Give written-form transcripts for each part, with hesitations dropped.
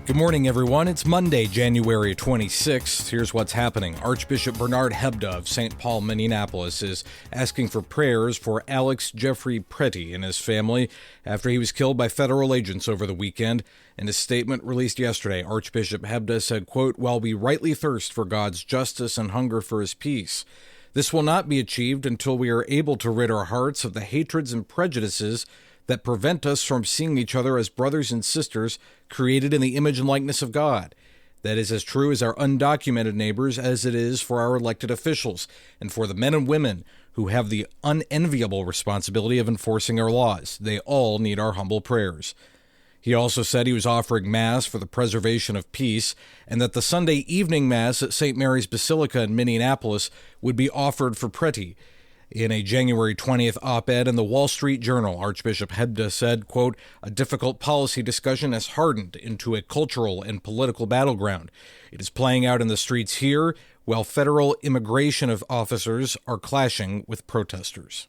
Good morning, everyone. It's Monday, January 26th. Here's what's happening. Archbishop Bernard Hebda of St. Paul, Minneapolis, is asking for prayers for Alex Jeffrey Pretty and his family after he was killed by federal agents over the weekend. In a statement released yesterday, Archbishop Hebda said, quote, "While we rightly thirst for God's justice and hunger for his peace, this will not be achieved until we are able to rid our hearts of the hatreds and prejudices that prevent us from seeing each other as brothers and sisters created in the image and likeness of God. That is as true as our undocumented neighbors as it is for our elected officials and for the men and women who have the unenviable responsibility of enforcing our laws. They all need our humble prayers." He also said he was offering Mass for the preservation of peace and that the Sunday evening Mass at St. Mary's Basilica in Minneapolis would be offered for Pretty. In a January 20th op-ed in the Wall Street Journal, Archbishop Hebda said, quote, "A difficult policy discussion has hardened into a cultural and political battleground. It is playing out in the streets here, while federal immigration officers are clashing with protesters."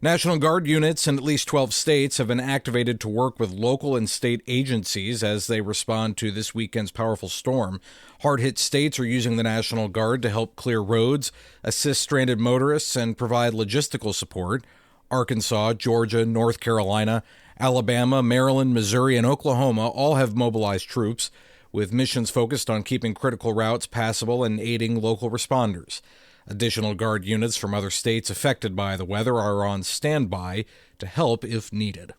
National Guard units in at least 12 states have been activated to work with local and state agencies as they respond to this weekend's powerful storm. Hard-hit states are using the National Guard to help clear roads, assist stranded motorists, and provide logistical support. Arkansas, Georgia, North Carolina, Alabama, Maryland, Missouri, and Oklahoma all have mobilized troops, with missions focused on keeping critical routes passable and aiding local responders. Additional Guard units from other states affected by the weather are on standby to help if needed.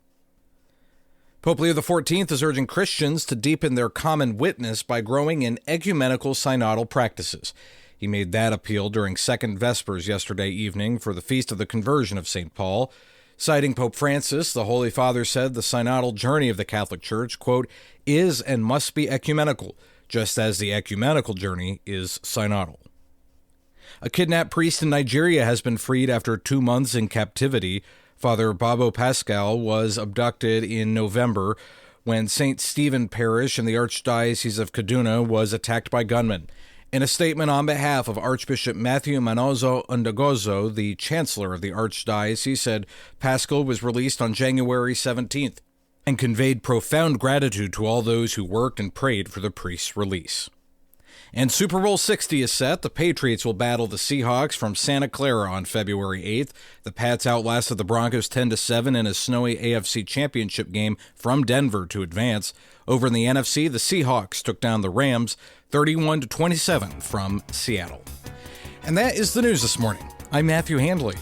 Pope Leo XIV is urging Christians to deepen their common witness by growing in ecumenical synodal practices. He made that appeal during Second Vespers yesterday evening for the Feast of the Conversion of St. Paul. Citing Pope Francis, the Holy Father said the synodal journey of the Catholic Church, quote, "is and must be ecumenical, just as the ecumenical journey is synodal." A kidnapped priest in Nigeria has been freed after 2 months in captivity. Father Babo Pascal was abducted in November when St. Stephen Parish in the Archdiocese of Kaduna was attacked by gunmen. In a statement on behalf of Archbishop Matthew Manozo Undagozo, the Chancellor of the Archdiocese said Pascal was released on January 17th and conveyed profound gratitude to all those who worked and prayed for the priest's release. And Super Bowl 60 is set. The Patriots will battle the Seahawks from Santa Clara on February 8th. The Pats outlasted the Broncos 10-7 in a snowy AFC Championship game from Denver to advance. Over in the NFC, the Seahawks took down the Rams 31-27 from Seattle. And that is the news this morning. I'm Matthew Handley.